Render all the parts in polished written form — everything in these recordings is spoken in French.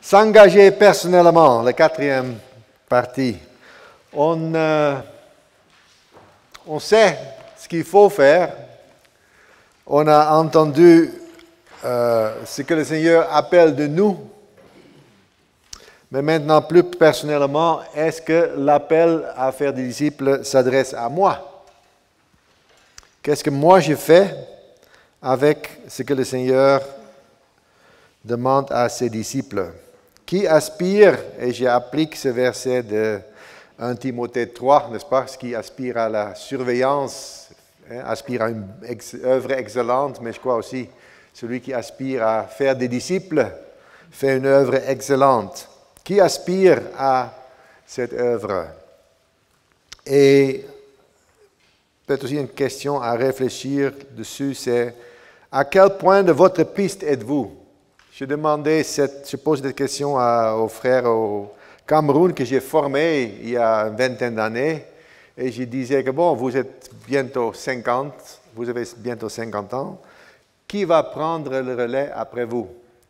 S'engager personnellement, la quatrième partie. On sait ce qu'il faut faire. On a entendu ce que le Seigneur appelle de nous. Mais maintenant, plus personnellement, est-ce que l'appel à faire des disciples s'adresse à moi? Qu'est-ce que moi je fais avec ce que le Seigneur demande à ses disciples? Qui aspire, et j'applique ce verset de 1 Timothée 3, n'est-ce pas, ce qui aspire à la surveillance, aspire à une œuvre excellente, mais je crois aussi, celui qui aspire à faire des disciples fait une œuvre excellente. Qui aspire à cette œuvre? Et peut-être aussi une question à réfléchir dessus, c'est à quel point de votre piste êtes-vous? Je pose cette question aux frères au Cameroun que j'ai formés il y a une vingtaine d'années. Et je disais que vous êtes bientôt 50, vous avez bientôt 50 ans. Qui va prendre le relais après vous?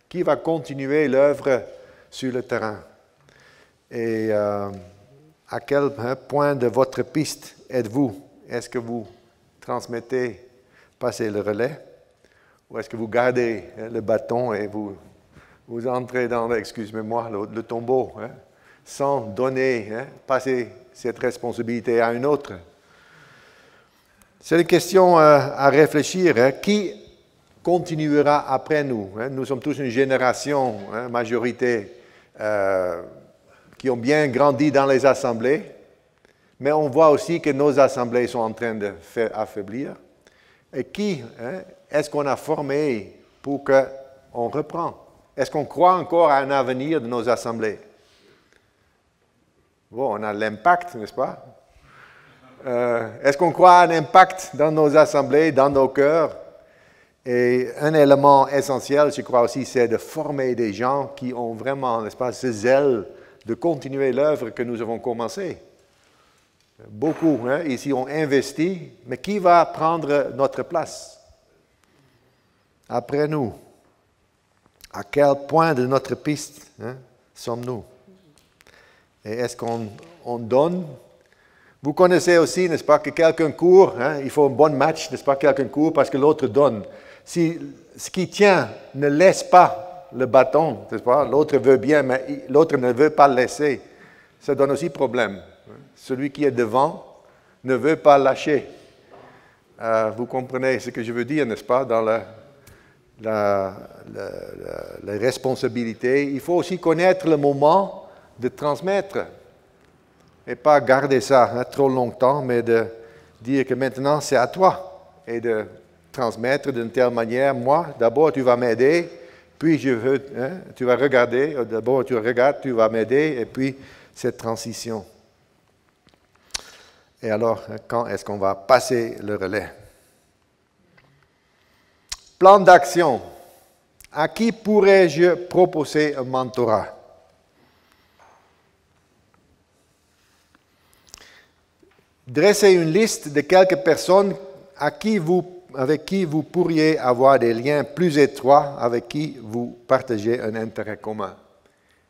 Qui va continuer l'œuvre sur le terrain? Et à quel point de votre piste êtes-vous? Est-ce que vous transmettez, passez le relais? Ou est-ce que vous gardez le bâton et vous entrez dans, excusez-moi, le tombeau, sans donner, passer cette responsabilité à une autre? C'est une question à réfléchir. Qui continuera après nous? Nous sommes tous une génération, majorité, qui ont bien grandi dans les assemblées, mais on voit aussi que nos assemblées sont en train de affaiblir. Et qui est-ce qu'on a formé pour qu'on reprend? Est-ce qu'on croit encore à un avenir de nos assemblées? On a l'impact, n'est-ce pas? Est-ce qu'on croit à un impact dans nos assemblées, dans nos cœurs? Et un élément essentiel, je crois aussi, c'est de former des gens qui ont vraiment, n'est-ce pas, ce zèle de continuer l'œuvre que nous avons commencée. Beaucoup ici ont investi, mais qui va prendre notre place après nous? À quel point de notre piste sommes-nous? Et est-ce qu'on donne? Vous connaissez aussi, n'est-ce pas, que quelqu'un court, il faut un bon match, n'est-ce pas, quelqu'un court parce que l'autre donne. Si ce qui tient ne laisse pas le bâton, n'est-ce pas, l'autre veut bien, mais l'autre ne veut pas le laisser, ça donne aussi problème. Celui qui est devant ne veut pas lâcher. Vous comprenez ce que je veux dire, n'est-ce pas, dans la responsabilité. Il faut aussi connaître le moment de transmettre et pas garder ça trop longtemps, mais de dire que maintenant c'est à toi et de transmettre d'une telle manière. Moi, d'abord tu vas m'aider, puis tu vas regarder, d'abord tu regardes, tu vas m'aider, et puis cette transition. Et alors, quand est-ce qu'on va passer le relais? Plan d'action. À qui pourrais-je proposer un mentorat? Dressez une liste de quelques personnes avec qui vous pourriez avoir des liens plus étroits, avec qui vous partagez un intérêt commun.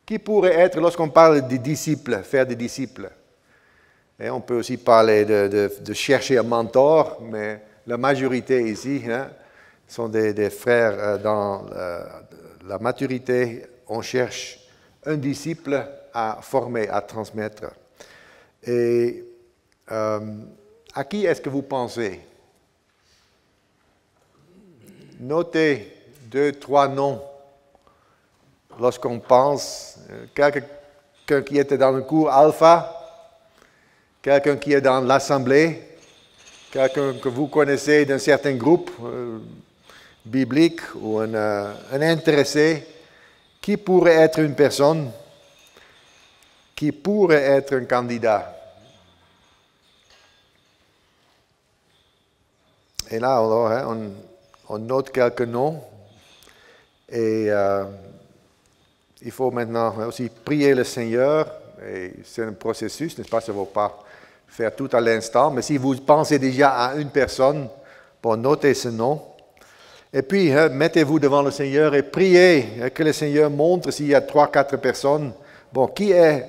Qui pourrait être, lorsqu'on parle des disciples, faire des disciples? Et on peut aussi parler de chercher un mentor, mais la majorité ici sont des frères dans la maturité. On cherche un disciple à former, à transmettre. Et à qui est-ce que vous pensez? Notez 2, 3 noms. Lorsqu'on pense, quelqu'un qui était dans le cours alpha, quelqu'un qui est dans l'assemblée, quelqu'un que vous connaissez d'un certain groupe biblique ou un intéressé, qui pourrait être une personne qui pourrait être un candidat? Et là, alors, on note quelques noms et il faut maintenant aussi prier le Seigneur. Et c'est un processus, n'est-ce pas? Ça ne va pas faire tout à l'instant, mais si vous pensez déjà à une personne, notez ce nom. Et puis, mettez-vous devant le Seigneur et priez que le Seigneur montre s'il y a 3, 4 personnes. Bon, qui est,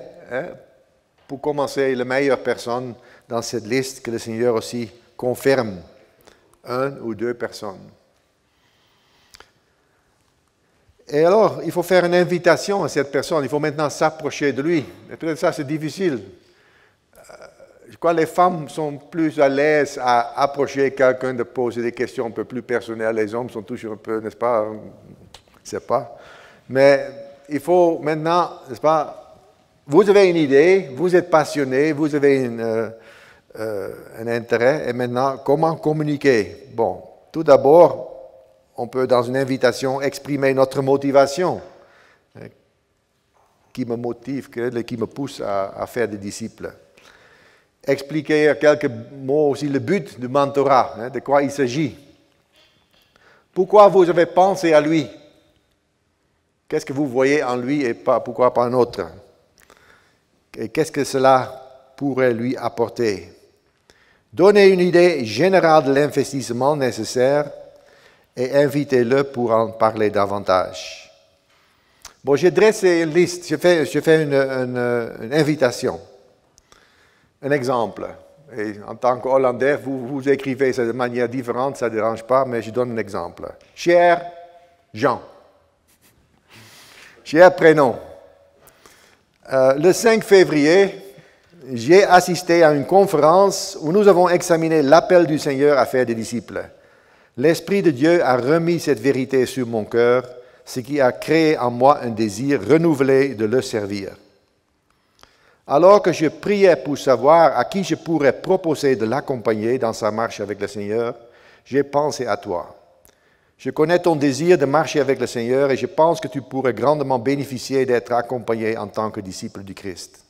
pour commencer, la meilleure personne dans cette liste, que le Seigneur aussi confirme 1 ou 2 personnes. Et alors, il faut faire une invitation à cette personne. Il faut maintenant s'approcher de lui. Et peut-être ça, c'est difficile. Je crois que les femmes sont plus à l'aise à approcher quelqu'un, de poser des questions un peu plus personnelles. Les hommes sont toujours un peu, n'est-ce pas? Je ne sais pas. Mais il faut maintenant, n'est-ce pas? Vous avez une idée, vous êtes passionné, vous avez un intérêt. Et maintenant, comment communiquer? Bon, tout d'abord, on peut, dans une invitation, exprimer notre motivation, qui me motive, qui me pousse à faire des disciples. Expliquer quelques mots aussi le but du mentorat, de quoi il s'agit. Pourquoi vous avez pensé à lui? Qu'est-ce que vous voyez en lui et pourquoi pas un autre? Et qu'est-ce que cela pourrait lui apporter? Donnez une idée générale de l'investissement nécessaire et invitez-le pour en parler davantage. Bon, j'ai dressé une liste, je fais une invitation, un exemple. Et en tant qu'Hollandais, vous écrivez ça de manière différente, ça ne dérange pas, mais je donne un exemple. Cher Jean, cher prénom, le 5 février, j'ai assisté à une conférence où nous avons examiné l'appel du Seigneur à faire des disciples. L'Esprit de Dieu a remis cette vérité sur mon cœur, ce qui a créé en moi un désir renouvelé de le servir. Alors que je priais pour savoir à qui je pourrais proposer de l'accompagner dans sa marche avec le Seigneur, j'ai pensé à toi. Je connais ton désir de marcher avec le Seigneur et je pense que tu pourrais grandement bénéficier d'être accompagné en tant que disciple du Christ.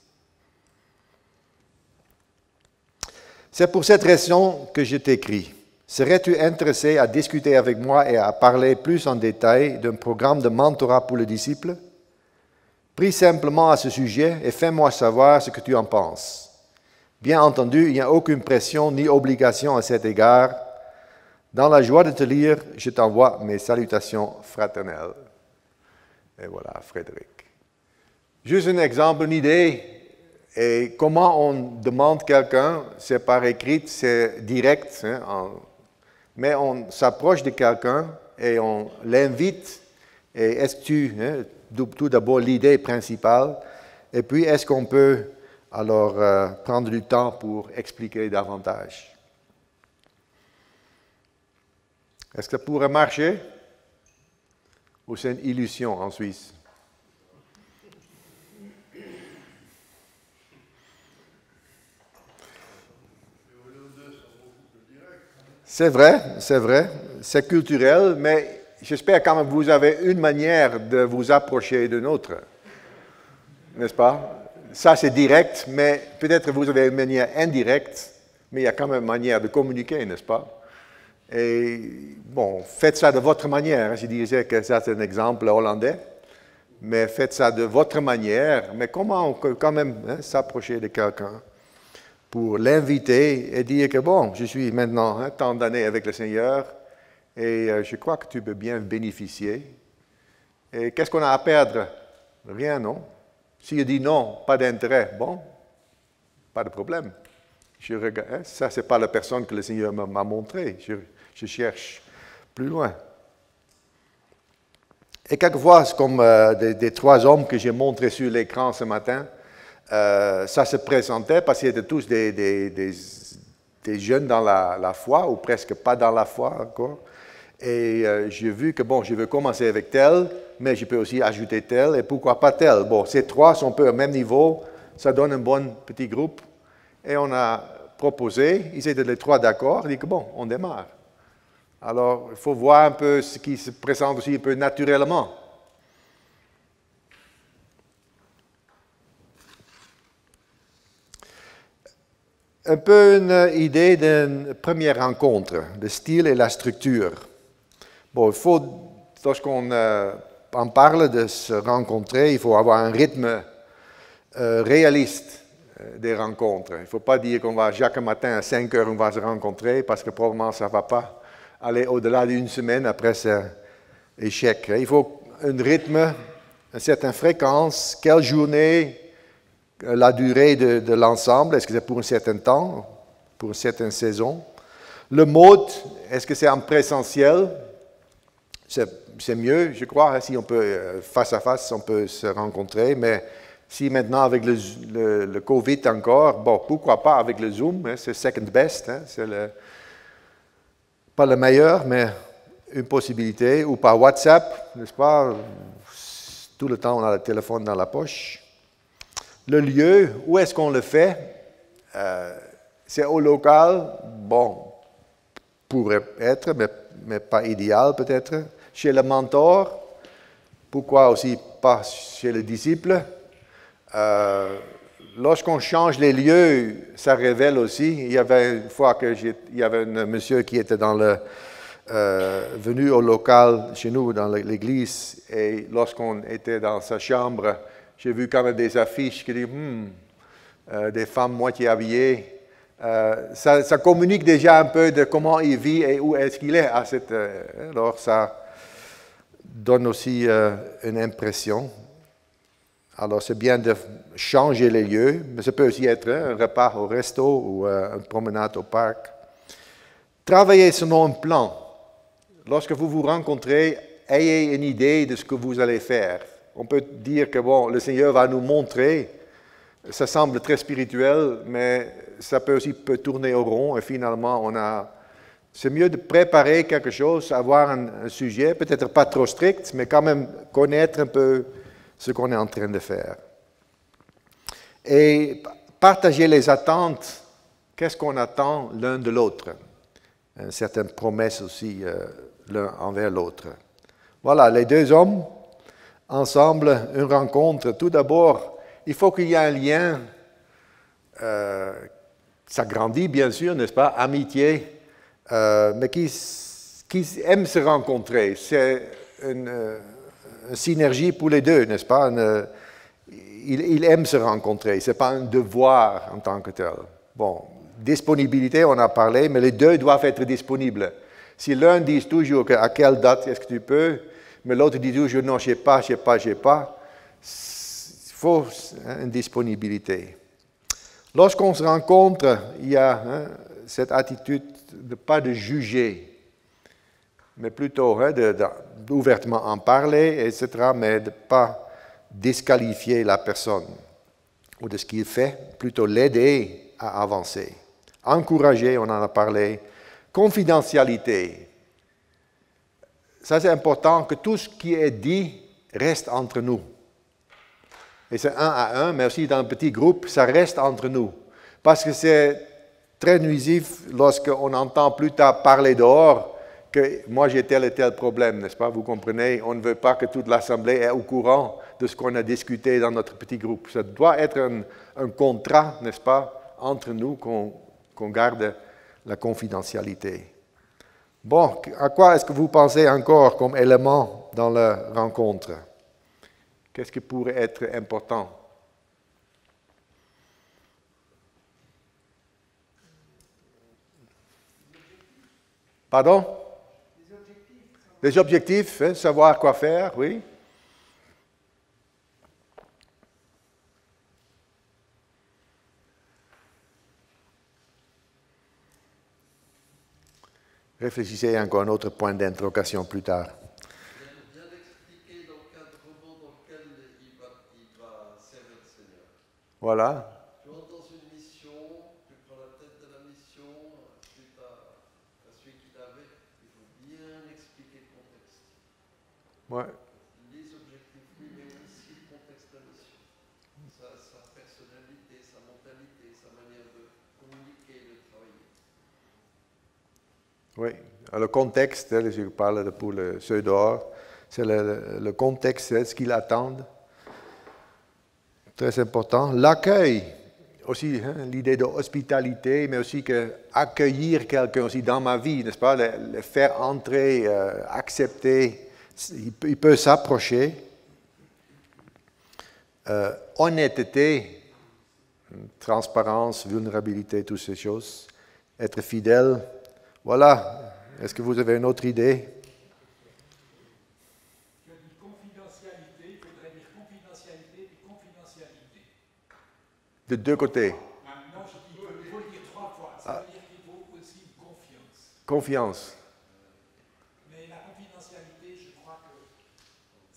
C'est pour cette raison que je t'écris. Serais-tu intéressé à discuter avec moi et à parler plus en détail d'un programme de mentorat pour le disciple? Prie simplement à ce sujet et fais-moi savoir ce que tu en penses. Bien entendu, il n'y a aucune pression ni obligation à cet égard. Dans la joie de te lire, je t'envoie mes salutations fraternelles. Et voilà, Frédéric. Juste un exemple, une idée. Et comment on demande quelqu'un, c'est par écrit, c'est direct, mais on s'approche de quelqu'un et on l'invite. Et est-ce que tout d'abord l'idée principale, et puis est-ce qu'on peut alors prendre du temps pour expliquer davantage? Est-ce que ça pourrait marcher? Ou c'est une illusion en Suisse? C'est vrai, c'est culturel, mais j'espère quand même que vous avez une manière de vous approcher d'une autre, n'est-ce pas? Ça, c'est direct, mais peut-être vous avez une manière indirecte, mais il y a quand même une manière de communiquer, n'est-ce pas? Et bon, faites ça de votre manière. Je disais que ça, c'est un exemple hollandais, mais faites ça de votre manière. Mais comment on peut quand même s'approcher de quelqu'un pour l'inviter et dire que bon, je suis maintenant tant d'années avec le Seigneur et je crois que tu peux bien bénéficier. Et qu'est-ce qu'on a à perdre? Rien, non? S'il dit non, pas d'intérêt, bon, pas de problème. Je regarde, ça, ce n'est pas la personne que le Seigneur m'a montrée. Je cherche plus loin. Et quelquefois, c'est comme des 3 hommes que j'ai montrés sur l'écran ce matin. Ça se présentait parce qu'ils étaient tous des jeunes dans la foi, ou presque pas dans la foi encore. Et j'ai vu que, bon, je veux commencer avec tel, mais je peux aussi ajouter tel, et pourquoi pas tel. Bon, ces 3 sont un peu au même niveau, ça donne un bon petit groupe. Et on a proposé, ils étaient les 3 d'accord, on dit que bon, on démarre. Alors, il faut voir un peu ce qui se présente aussi un peu naturellement. Un peu une idée d'une première rencontre, le style et la structure. Bon, il faut, lorsqu'on en parle de se rencontrer, il faut avoir un rythme réaliste des rencontres. Il ne faut pas dire qu'on va chaque matin à 5 heures, on va se rencontrer, parce que probablement ça ne va pas aller au-delà d'une semaine après cet échec. Il faut un rythme, une certaine fréquence, quelle journée, la durée de l'ensemble, est-ce que c'est pour un certain temps, pour une certaine saison. Le mode, est-ce que c'est en présentiel? C'est mieux, je crois, si on peut, face à face, on peut se rencontrer, mais si maintenant avec le Covid encore, bon, pourquoi pas avec le Zoom, hein, c'est second best, hein, c'est pas le meilleur, mais une possibilité, ou par WhatsApp, n'est-ce pas? Tout le temps, on a le téléphone dans la poche. Le lieu, où est-ce qu'on le fait? C'est au local, bon, pourrait être, mais pas idéal peut-être. Chez le mentor, pourquoi aussi pas chez le disciple? Lorsqu'on change les lieux, ça révèle aussi. Il y avait une fois il y avait un monsieur qui était venu au local chez nous dans l'église, et lorsqu'on était dans sa chambre, j'ai vu quand même des affiches qui disent des femmes moitié habillées. Ça communique déjà un peu de comment il vit et où est-ce qu'il est. Alors ça donne aussi une impression. Alors c'est bien de changer les lieux, mais ça peut aussi être un repas au resto ou une promenade au parc. Travaillez selon un plan. Lorsque vous vous rencontrez, ayez une idée de ce que vous allez faire. On peut dire que bon, le Seigneur va nous montrer. Ça semble très spirituel, mais ça peut aussi tourner au rond et finalement, c'est mieux de préparer quelque chose, avoir un sujet, peut-être pas trop strict, mais quand même connaître un peu ce qu'on est en train de faire. Et partager les attentes, qu'est-ce qu'on attend l'un de l'autre? Une certaine promesse aussi l'un envers l'autre. Voilà, les deux hommes, ensemble, une rencontre. Tout d'abord, il faut qu'il y ait un lien, ça grandit bien sûr, n'est-ce pas, amitié, mais qui aiment se rencontrer. C'est une synergie pour les deux, n'est-ce pas? Ils aiment se rencontrer, ce n'est pas un devoir en tant que tel. Bon, disponibilité, on a parlé, mais les deux doivent être disponibles. Si l'un dit toujours à quelle date est-ce que tu peux, mais l'autre dit toujours non, je sais pas, il faut une disponibilité. Lorsqu'on se rencontre, il y a cette attitude de pas de juger, mais plutôt d'ouvertement en parler, etc., mais de ne pas disqualifier la personne ou de ce qu'il fait, plutôt l'aider à avancer. Encourager, on en a parlé. Confidentialité. Ça, c'est important que tout ce qui est dit reste entre nous. Et c'est un à un, mais aussi dans un petit groupe, ça reste entre nous. Parce que c'est très nuisif lorsqu'on entend plus tard parler dehors que moi j'ai tel et tel problème, n'est-ce pas? Vous comprenez, on ne veut pas que toute l'Assemblée est au courant de ce qu'on a discuté dans notre petit groupe. Ça doit être un contrat, n'est-ce pas, entre nous qu'on garde la confidentialité. Bon, à quoi est-ce que vous pensez encore comme élément dans la rencontre? Qu'est-ce qui pourrait être important? Pardon? Les objectifs, hein, savoir quoi faire, oui. Réfléchissez encore à un autre point d'interrogation plus tard. Bien d'expliquer l'encadrement dans lequel il va servir le Seigneur. Voilà. Tu rentres dans une mission, tu prends la tête de la mission, suite à celui qui l'avait, il faut bien expliquer le contexte. Ouais. Les objectifs, oui, mais aussi le contexte de la mission. Sa personnalité, sa mentalité, sa manière de communiquer, de travailler. Oui, le contexte, je parle pour ceux dehors, c'est le contexte, ce qu'ils attendent. Très important. L'accueil, aussi l'idée de hospitalité, mais aussi que accueillir quelqu'un aussi dans ma vie, n'est-ce pas, le faire entrer, accepter, il peut s'approcher. Honnêteté, transparence, vulnérabilité, toutes ces choses. Être fidèle. Voilà, Est-ce que vous avez une autre idée? Tu as dit confidentialité, il faudrait dire confidentialité et confidentialité. De deux côtés. Non, je dis qu'il faut le dire 3 fois. Ça veut dire qu'il faut aussi une confiance. Confiance. Mais la confidentialité, je crois que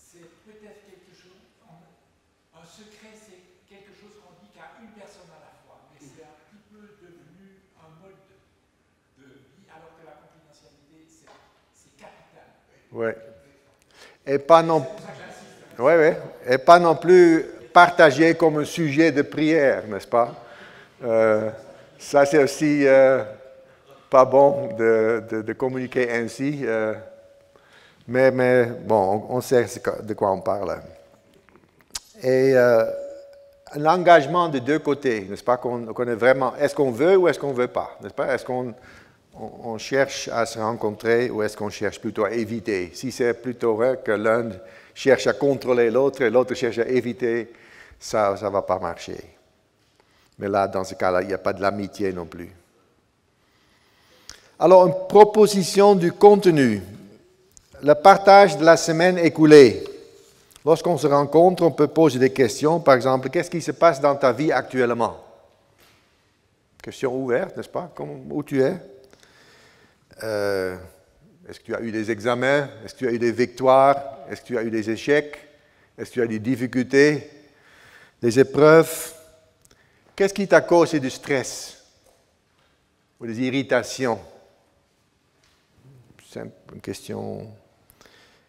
c'est peut-être quelque chose. Un secret, c'est quelque chose qu'on dit qu'à une personne à la fois. Mais c'est un petit peu devenu un mode de vie, alors que la confidentialité, c'est capital. Oui. Et pas non, Et pas non plus partagé comme un sujet de prière, n'est-ce pas? Ça, c'est aussi pas bon de communiquer ainsi. Mais bon, on sait de quoi on parle. Et l'engagement de deux côtés, n'est-ce pas? Qu'on est vraiment, est-ce qu'on veut ou est-ce qu'on ne veut pas, n'est-ce pas? Est-ce qu'on cherche à se rencontrer ou est-ce qu'on cherche plutôt à éviter? Si c'est plutôt vrai que l'un cherche à contrôler l'autre et l'autre cherche à éviter, ça ne va pas marcher. Mais là, dans ce cas-là, il n'y a pas de l'amitié non plus. Alors, une proposition du contenu. Le partage de la semaine écoulée. Lorsqu'on se rencontre, on peut poser des questions. Par exemple, qu'est-ce qui se passe dans ta vie actuellement? Question ouverte, n'est-ce pas? Où tu es? Est-ce que tu as eu des examens? Est-ce que tu as eu des victoires? Est-ce que tu as eu des échecs? Est-ce que tu as eu des difficultés? Des épreuves? Qu'est-ce qui t'a causé du stress? Ou des irritations? Simple question.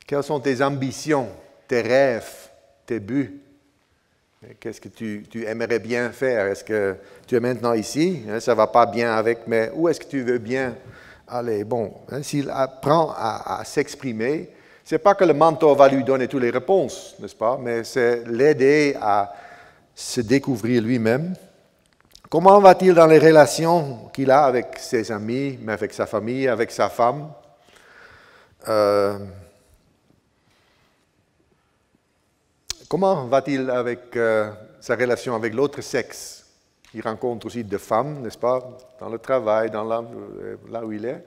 Quelles sont tes ambitions, tes rêves, tes buts? Qu'est-ce que tu aimerais bien faire? Est-ce que tu es maintenant ici? Ça ne va pas bien avec, mais où est-ce que tu veux bien aller? Bon, s'il apprend à s'exprimer, ce n'est pas que le mentor va lui donner toutes les réponses, n'est-ce pas? Mais c'est l'aider à se découvrir lui-même. Comment va-t-il dans les relations qu'il a avec ses amis, mais avec sa famille, avec sa femme? Comment va-t-il avec sa relation avec l'autre sexe? Il rencontre aussi des femmes, n'est-ce pas, dans le travail, là où il est.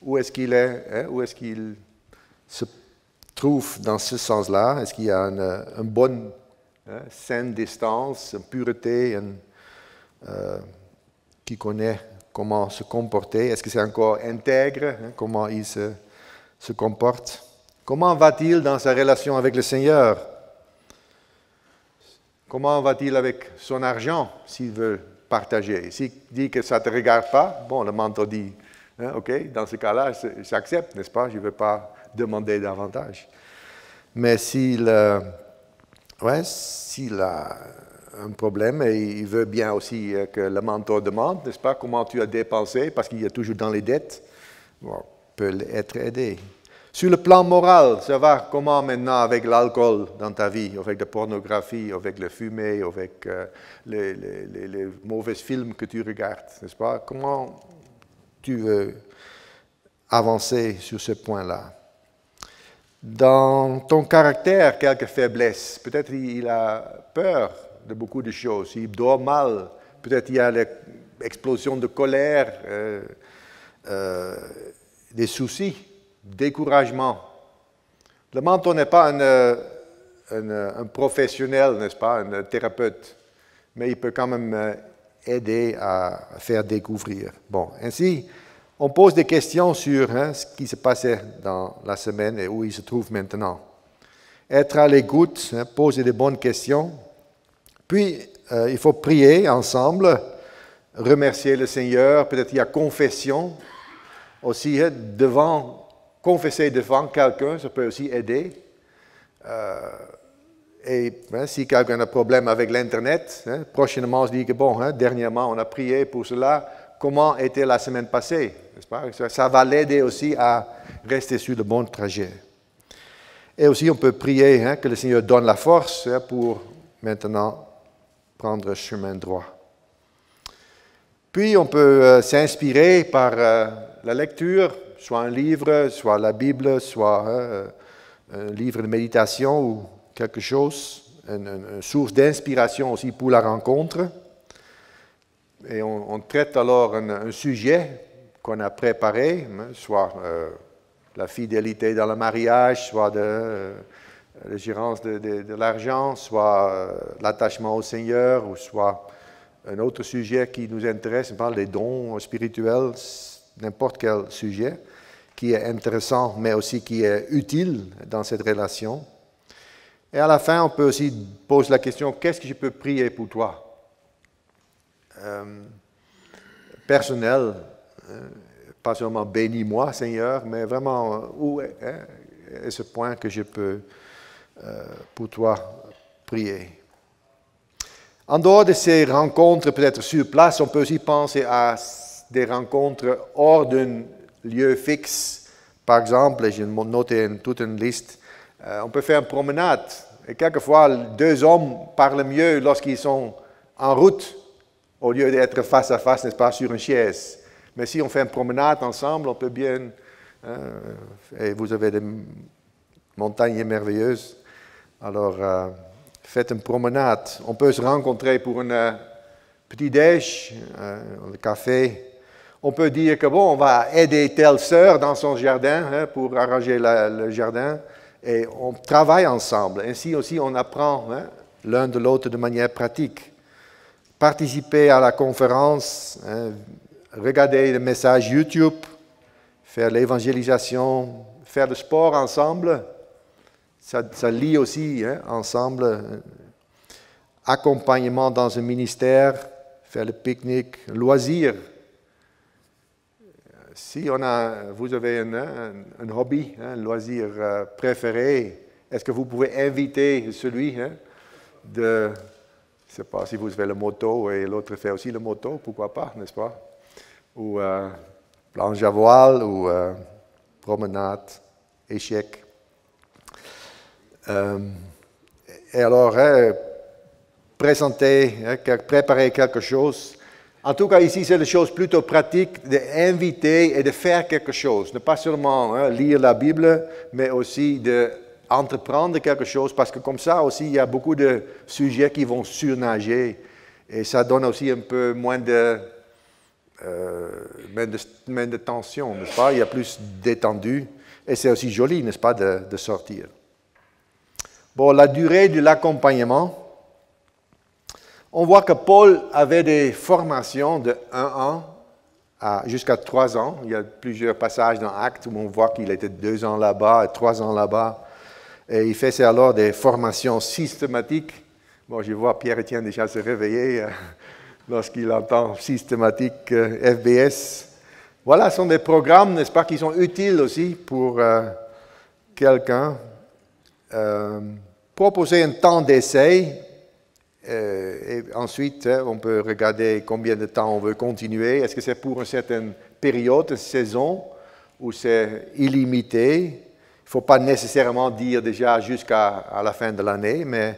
Où est-ce qu'il est? Où est-ce qu'il se trouve dans ce sens-là? Est-ce qu'il y a une bonne, saine distance, une pureté, qui connaît comment se comporter? Est-ce que c'est encore intègre, comment il se comporte? Comment va-t-il dans sa relation avec le Seigneur? Comment va-t-il avec son argent s'il veut partager? S'il dit que ça ne te regarde pas, bon, le mentor dit, OK, dans ce cas-là, j'accepte, n'est-ce pas? Je ne veux pas demander davantage. Mais s'il a un problème et il veut bien aussi que le mentor demande, n'est-ce pas, comment tu as dépensé, parce qu'il est toujours dans les dettes, bon, peut être aidé. Sur le plan moral, ça va comment maintenant avec l'alcool dans ta vie, avec la pornographie, avec le fumer, avec les mauvais films que tu regardes, n'est-ce pas? Comment tu veux avancer sur ce point-là? Dans ton caractère, quelques faiblesses. Peut-être il a peur de beaucoup de choses, il dort mal, peut-être il y a l'explosion de colère, des soucis. Découragement. Le mentor n'est pas un professionnel, n'est-ce pas, un thérapeute, mais il peut quand même aider à faire découvrir. Bon, ainsi, on pose des questions sur ce qui se passait dans la semaine et où il se trouve maintenant. Être à l'écoute, poser des bonnes questions. Puis, il faut prier ensemble, remercier le Seigneur. Peut-être il y a confession aussi confesser devant quelqu'un, ça peut aussi aider. Et si quelqu'un a un problème avec l'Internet, prochainement on se dit que dernièrement on a prié pour cela, comment était la semaine passée, n'est-ce pas? Ça va l'aider aussi à rester sur le bon trajet. Et aussi on peut prier que le Seigneur donne la force pour maintenant prendre le chemin droit. Puis on peut s'inspirer par la lecture, soit un livre, soit la Bible, soit un livre de méditation ou quelque chose, une source d'inspiration aussi pour la rencontre. Et on traite alors un sujet qu'on a préparées, soit la fidélité dans le mariage, soit la gérance de l'argent, soit l'attachement au Seigneur, ou soit un autre sujet qui nous intéresse, on parle des dons spirituels, n'importe quel sujet qui est intéressant, mais aussi qui est utile dans cette relation. Et à la fin, on peut aussi poser la question, qu'est-ce que je peux prier pour toi? Personnel, pas seulement bénis-moi, Seigneur, mais vraiment, où est ce point que je peux, pour toi, prier? En dehors de ces rencontres, peut-être sur place, on peut aussi penser à des rencontres hors d'un lieu fixe. Par exemple, j'ai noté toute une liste, on peut faire une promenade. Et quelquefois, deux hommes parlent mieux lorsqu'ils sont en route, au lieu d'être face à face, n'est-ce pas, sur une chaise. Mais si on fait une promenade ensemble, on peut bien... et vous avez des montagnes merveilleuses. Alors, faites une promenade. On peut se rencontrer pour un petit déj, le café. On peut dire que bon, on va aider telle sœur dans son jardin pour arranger le jardin. Et on travaille ensemble. Ainsi aussi, on apprend l'un de l'autre de manière pratique. Participer à la conférence, regarder le message YouTube, faire l'évangélisation, faire le sport ensemble, ça lie aussi ensemble. Accompagnement dans un ministère, faire le pique-nique, loisirs. Si vous avez un hobby, un loisir préféré, est-ce que vous pouvez inviter celui je ne sais pas si vous avez la moto et l'autre fait aussi la moto, pourquoi pas, n'est-ce pas? Ou planche à voile, ou promenade, échec. Et alors, préparer quelque chose. En tout cas, ici, c'est la chose plutôt pratique d'inviter et de faire quelque chose. Ne pas seulement lire la Bible, mais aussi d'entreprendre quelque chose, parce que comme ça aussi, il y a beaucoup de sujets qui vont surnager. Et ça donne aussi un peu moins de tension, n'est-ce pas? Il y a plus d'étendue. Et c'est aussi joli, n'est-ce pas, de sortir. Bon, la durée de l'accompagnement. On voit que Paul avait des formations de 1 an jusqu'à 3 ans. Il y a plusieurs passages dans Actes où on voit qu'il était 2 ans là-bas et 3 ans là-bas. Et il faisait alors des formations systématiques. Bon, je vois Pierre-Étienne déjà se réveiller lorsqu'il entend systématique FBS. Voilà, ce sont des programmes, n'est-ce pas, qui sont utiles aussi pour quelqu'un. Proposer un temps d'essai. Et ensuite, on peut regarder combien de temps on veut continuer. Est-ce que c'est pour une certaine période, une saison, ou c'est illimité? Il ne faut pas nécessairement dire déjà jusqu'à la fin de l'année, mais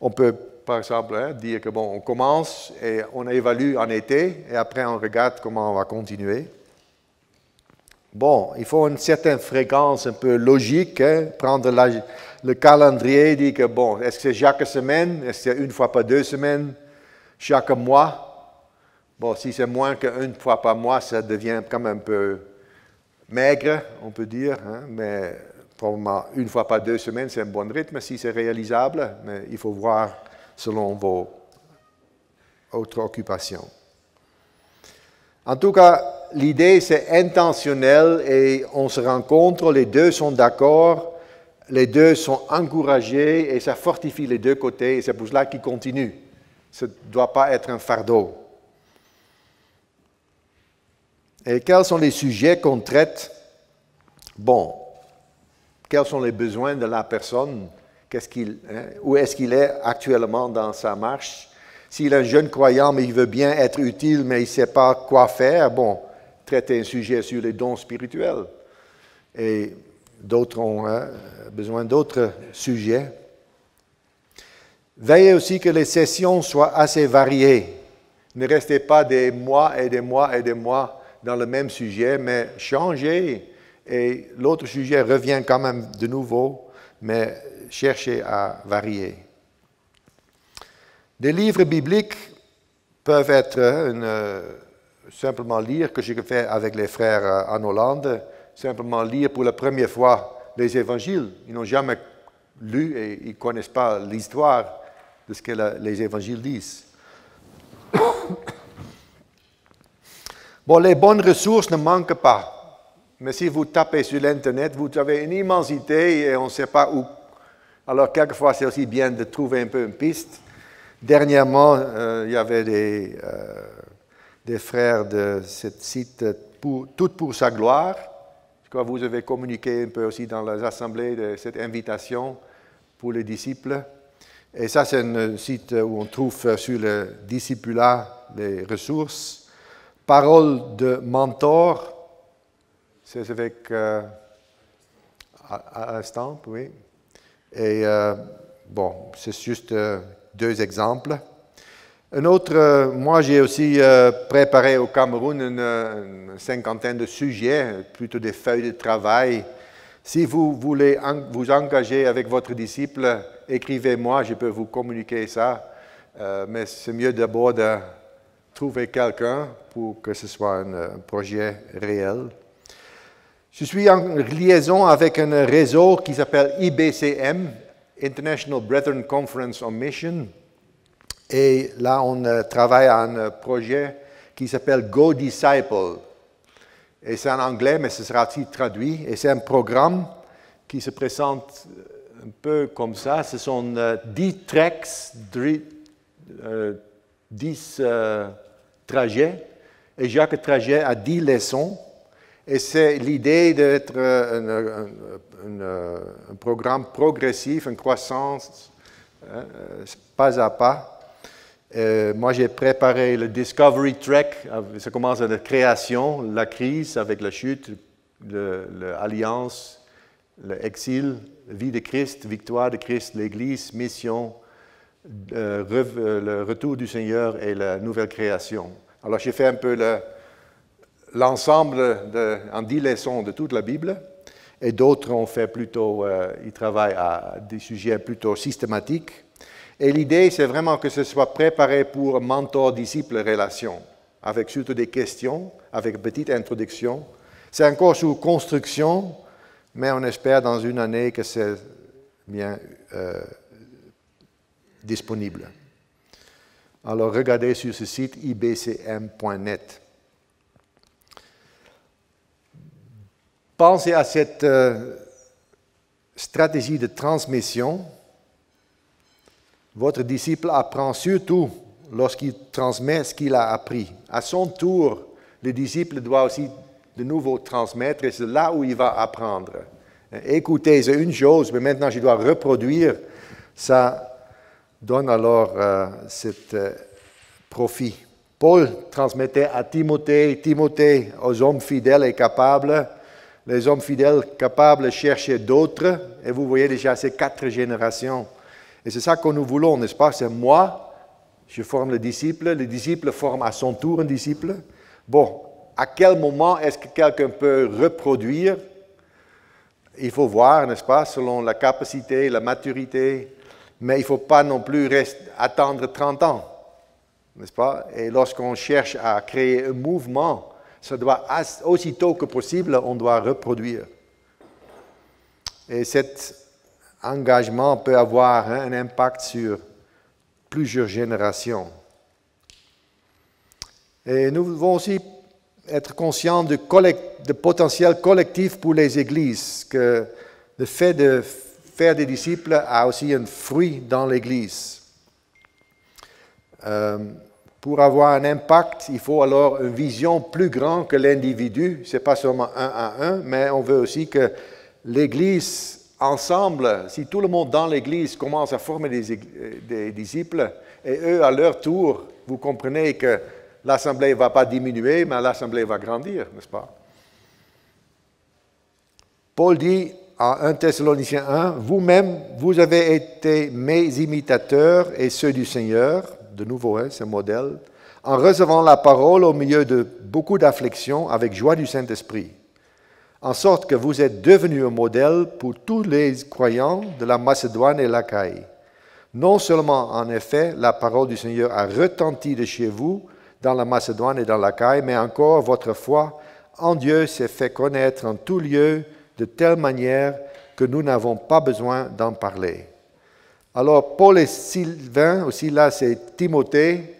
on peut, par exemple, dire que bon, on commence et on évalue en été, et après on regarde comment on va continuer. Bon, il faut une certaine fréquence un peu logique, prendre le calendrier, dire que bon, est-ce que c'est chaque semaine, est-ce que c'est 1 fois par 2 semaines, chaque mois? Bon, si c'est moins qu'1 fois par mois, ça devient quand même un peu maigre, on peut dire, mais probablement 1 fois par 2 semaines, c'est un bon rythme si c'est réalisable, mais il faut voir selon vos autres occupations. En tout cas, l'idée, c'est intentionnel et on se rencontre, les deux sont d'accord, les deux sont encouragés et ça fortifie les deux côtés et c'est pour cela qu'ils continuent. Ça ne doit pas être un fardeau. Et quels sont les sujets qu'on traite? Bon, quels sont les besoins de la personne? Où est-ce qu'il est actuellement dans sa marche? S'il est un jeune croyant, mais il veut bien être utile, mais il ne sait pas quoi faire, bon, traiter un sujet sur les dons spirituels. Et d'autres ont besoin d'autres sujets. Veillez aussi que les sessions soient assez variées. Ne restez pas des mois et des mois et des mois dans le même sujet, mais changez. Et l'autre sujet revient quand même de nouveau, mais cherchez à varier. Des livres bibliques peuvent être simplement lire, que j'ai fait avec les frères en Hollande, simplement lire pour la première fois les évangiles. Ils n'ont jamais lu et ils ne connaissent pas l'histoire de ce que les évangiles disent. Bon, les bonnes ressources ne manquent pas. Mais si vous tapez sur l'Internet, vous avez une immensité et on ne sait pas où. Alors, quelquefois, c'est aussi bien de trouver un peu une piste. Dernièrement, il y avait des frères de ce site Tout pour sa gloire. Je crois que vous avez communiqué un peu aussi dans les assemblées de cette invitation pour les disciples. Et ça, c'est un site où on trouve sur le discipulat les ressources. Parole de mentor, c'est avec à l'instant, oui. Et bon, c'est juste 2 exemples. Un autre, moi j'ai aussi préparé au Cameroun une 50aine de sujets, plutôt des feuilles de travail. Si vous voulez vous engager avec votre disciple, écrivez-moi, je peux vous communiquer ça. Mais c'est mieux d'abord de trouver quelqu'un pour que ce soit un projet réel. Je suis en liaison avec un réseau qui s'appelle IBCM, International Brethren Conference on Mission. Et là, on travaille à un projet qui s'appelle Go Disciple. Et c'est en anglais, mais ce sera aussi traduit. Et c'est un programme qui se présente un peu comme ça. Ce sont 10 treks, 10 trajets. Et chaque trajet a 10 leçons. Et c'est l'idée d'être un programme progressif, une croissance, pas à pas. Moi, j'ai préparé le Discovery Trek. Ça commence à la création, la crise avec la chute, l'alliance, l'exil, la vie de Christ, victoire de Christ, l'Église, mission, le retour du Seigneur et la nouvelle création. Alors, j'ai fait un peu l'ensemble en 10 leçons de toute la Bible. Et d'autres ont fait plutôt, ils travaillent à des sujets plutôt systématiques. Et l'idée, c'est vraiment que ce soit préparé pour mentor-disciple-relation, avec surtout des questions, avec une petite introduction. C'est encore sous construction, mais on espère dans une année que c'est bien disponible. Alors, regardez sur ce site ibcm.net. Pensez à cette stratégie de transmission. Votre disciple apprend surtout lorsqu'il transmet ce qu'il a appris. À son tour, le disciple doit aussi de nouveau transmettre, et c'est là où il va apprendre. Écouter, c'est une chose, mais maintenant je dois reproduire. Ça donne alors cet profit. Paul transmettait à Timothée, Timothée aux hommes fidèles et capables. Les hommes fidèles capables cherchaient d'autres, et vous voyez déjà ces 4 générations. Et c'est ça que nous voulons, n'est-ce pas? C'est moi, je forme le disciple forme à son tour un disciple. Bon, à quel moment est-ce que quelqu'un peut reproduire? Il faut voir, n'est-ce pas, selon la capacité, la maturité, mais il ne faut pas non plus attendre 30 ans, n'est-ce pas? Et lorsqu'on cherche à créer un mouvement, ça doit, aussitôt que possible, on doit reproduire. Et cet engagement peut avoir un impact sur plusieurs générations. Et nous devons aussi être conscients du potentiel collectif pour les églises, que le fait de faire des disciples a aussi un fruit dans l'Église. Pour avoir un impact, il faut alors une vision plus grande que l'individu. Ce n'est pas seulement un à un, mais on veut aussi que l'Église, ensemble, si tout le monde dans l'Église commence à former des disciples, et eux, à leur tour, vous comprenez que l'Assemblée ne va pas diminuer, mais l'Assemblée va grandir, n'est-ce pas? Paul dit en 1 Thessaloniciens 1, « Vous-même, vous avez été mes imitateurs et ceux du Seigneur », de nouveau, ce modèle, « en recevant la parole au milieu de beaucoup d'afflictions avec joie du Saint-Esprit, en sorte que vous êtes devenus un modèle pour tous les croyants de la Macédoine et l'Achaïe. Non seulement, en effet, la parole du Seigneur a retenti de chez vous, dans la Macédoine et dans l'Achaïe, mais encore votre foi en Dieu s'est fait connaître en tout lieu de telle manière que nous n'avons pas besoin d'en parler. Alors, Paul et Sylvain, aussi là c'est Timothée,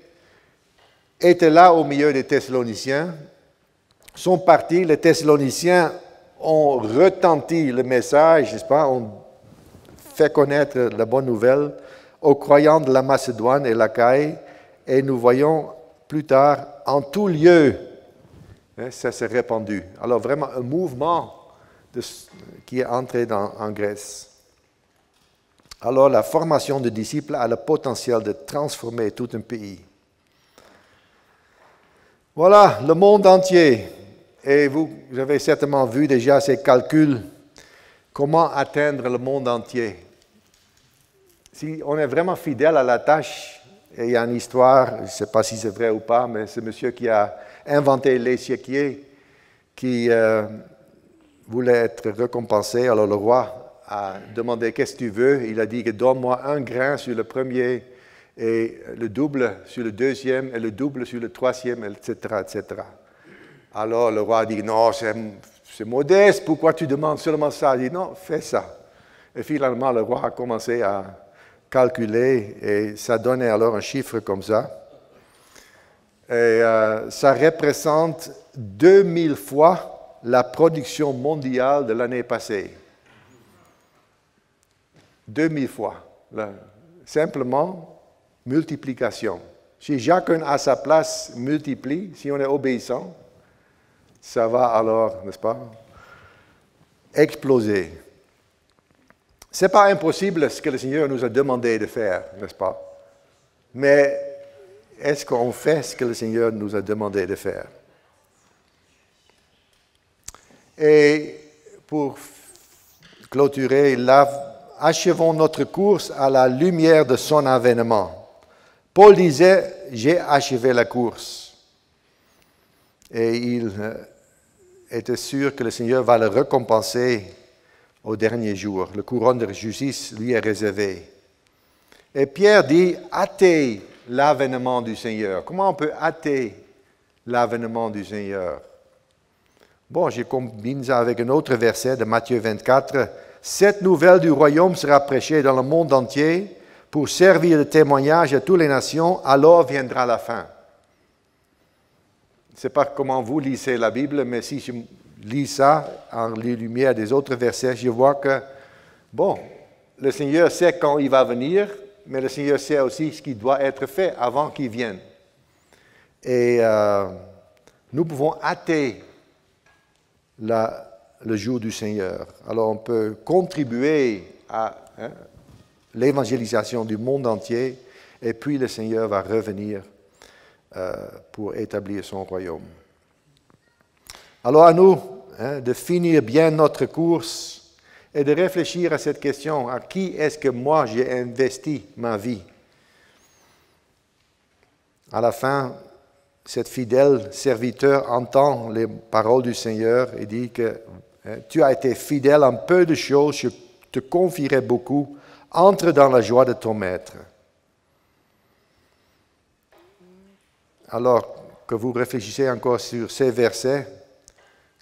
étaient là au milieu des Thessaloniciens, sont partis, les Thessaloniciens ont retenti le message, n'est-ce pas, ont fait connaître la bonne nouvelle aux croyants de la Macédoine et l'Achaïe, et nous voyons plus tard, en tout lieu, ça s'est répandu. Alors vraiment un mouvement qui est entré en Grèce. Alors la formation de disciples a le potentiel de transformer tout un pays. Voilà, le monde entier. Et vous avez certainement vu déjà ces calculs. Comment atteindre le monde entier? Si on est vraiment fidèle à la tâche, et il y a une histoire, je ne sais pas si c'est vrai ou pas, mais c'est monsieur qui a inventé l'échiquier, qui voulait être récompensé. Alors le roi a demandé, qu'est-ce que tu veux? Il a dit, donne-moi un grain sur le premier, et le double sur le deuxième, et le double sur le troisième, etc., etc. Alors le roi a dit, non, c'est modeste, pourquoi tu demandes seulement ça? Il dit, non, fais ça. Et finalement, le roi a commencé à calculer, et ça donnait alors un chiffre comme ça. Et ça représente 2000 fois la production mondiale de l'année passée. 2000 fois. Là, simplement, multiplication. Si chacun à sa place multiplie, si on est obéissant, ça va alors, n'est-ce pas, exploser. Ce n'est pas impossible ce que le Seigneur nous a demandé de faire, n'est-ce pas? Mais est-ce qu'on fait ce que le Seigneur nous a demandé de faire? Et pour clôturer, là, achevons notre course à la lumière de son avènement. Paul disait, j'ai achevé la course. Et il était sûr que le Seigneur va le récompenser au dernier jour. Le couronne de justice lui est réservé. Et Pierre dit, hâtez l'avènement du Seigneur. Comment on peut hâter l'avènement du Seigneur? Bon, je combine ça avec un autre verset de Matthieu 24. Cette nouvelle du royaume sera prêchée dans le monde entier pour servir de témoignage à toutes les nations, alors viendra la fin. Je ne sais pas comment vous lisez la Bible, mais si je lis ça en lumière des autres versets, je vois que, bon, le Seigneur sait quand il va venir, mais le Seigneur sait aussi ce qui doit être fait avant qu'il vienne. Et nous pouvons hâter le jour du Seigneur. Alors on peut contribuer à l'évangélisation du monde entier, et puis le Seigneur va revenir pour établir son royaume. Alors à nous de finir bien notre course et de réfléchir à cette question, à qui est-ce que moi j'ai investi ma vie? À la fin, cet fidèle serviteur entend les paroles du Seigneur et dit que tu as été fidèle en peu de choses, je te confierai beaucoup, entre dans la joie de ton maître. Alors que vous réfléchissez encore sur ces versets,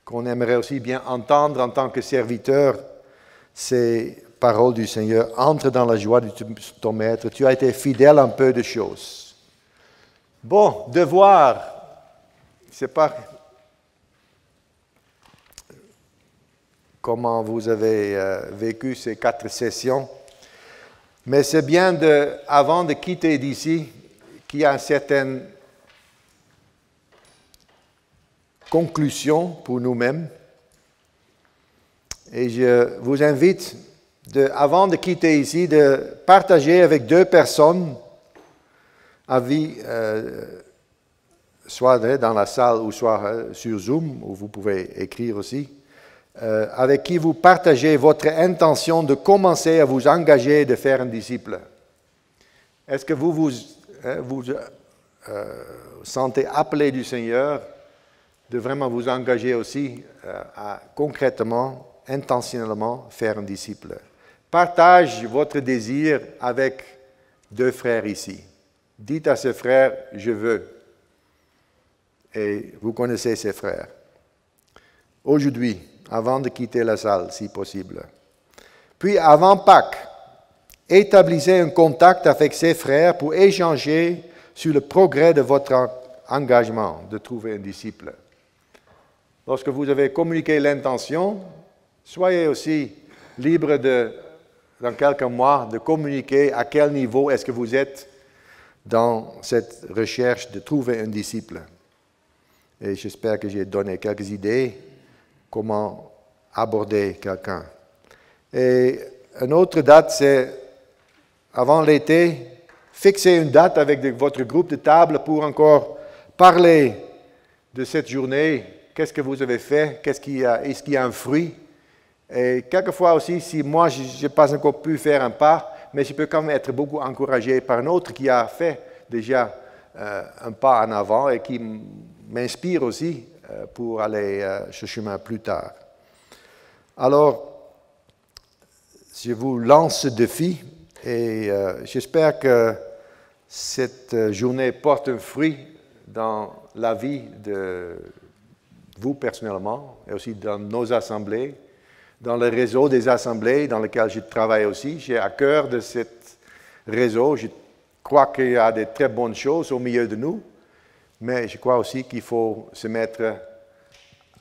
qu'on aimerait aussi bien entendre en tant que serviteur, ces paroles du Seigneur, entre dans la joie de ton maître, tu as été fidèle en peu de choses. Bon, devoir, je ne sais pas comment vous avez vécu ces 4 sessions, mais c'est bien, avant de quitter d'ici, qu'il y a une certaine conclusion pour nous-mêmes. Et je vous invite, avant de quitter ici, de partager avec 2 personnes soit dans la salle ou soit sur Zoom, où vous pouvez écrire aussi, avec qui vous partagez votre intention de commencer à vous engager de faire un disciple. Est-ce que vous sentez appelé du Seigneur de vraiment vous engager aussi à concrètement, intentionnellement faire un disciple? Partage votre désir avec 2 frères ici. Dites à ce frère, je veux. et vous connaissez ses frères. Aujourd'hui, avant de quitter la salle, si possible. Puis, avant Pâques, établissez un contact avec ses frères pour échanger sur le progrès de votre engagement de trouver un disciple. Lorsque vous avez communiqué l'intention, soyez aussi libre dans quelques mois, de communiquer à quel niveau est-ce que vous êtes dans cette recherche de trouver un disciple. Et j'espère que j'ai donné quelques idées comment aborder quelqu'un. Et une autre date, c'est avant l'été, fixez une date avec votre groupe de table pour encore parler de cette journée. Qu'est-ce que vous avez fait? Est-ce qu'il y a un fruit? Et quelquefois aussi, si moi, je n'ai pas encore pu faire un pas, mais je peux quand même être beaucoup encouragé par un autre qui a fait déjà un pas en avant et qui m'inspire aussi pour aller ce chemin plus tard. Alors, je vous lance ce défi et j'espère que cette journée porte un fruit dans la vie de vous personnellement et aussi dans nos assemblées, dans le réseau des assemblées dans lequel je travaille aussi. J'ai à cœur de ce réseau. Je crois qu'il y a de très bonnes choses au milieu de nous, mais je crois aussi qu'il faut se mettre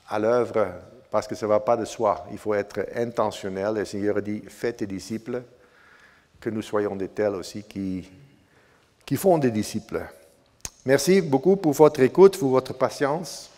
à l'œuvre parce que ça ne va pas de soi. Il faut être intentionnel. Le Seigneur dit, faites des disciples, que nous soyons des tels aussi qui font des disciples. Merci beaucoup pour votre écoute, pour votre patience.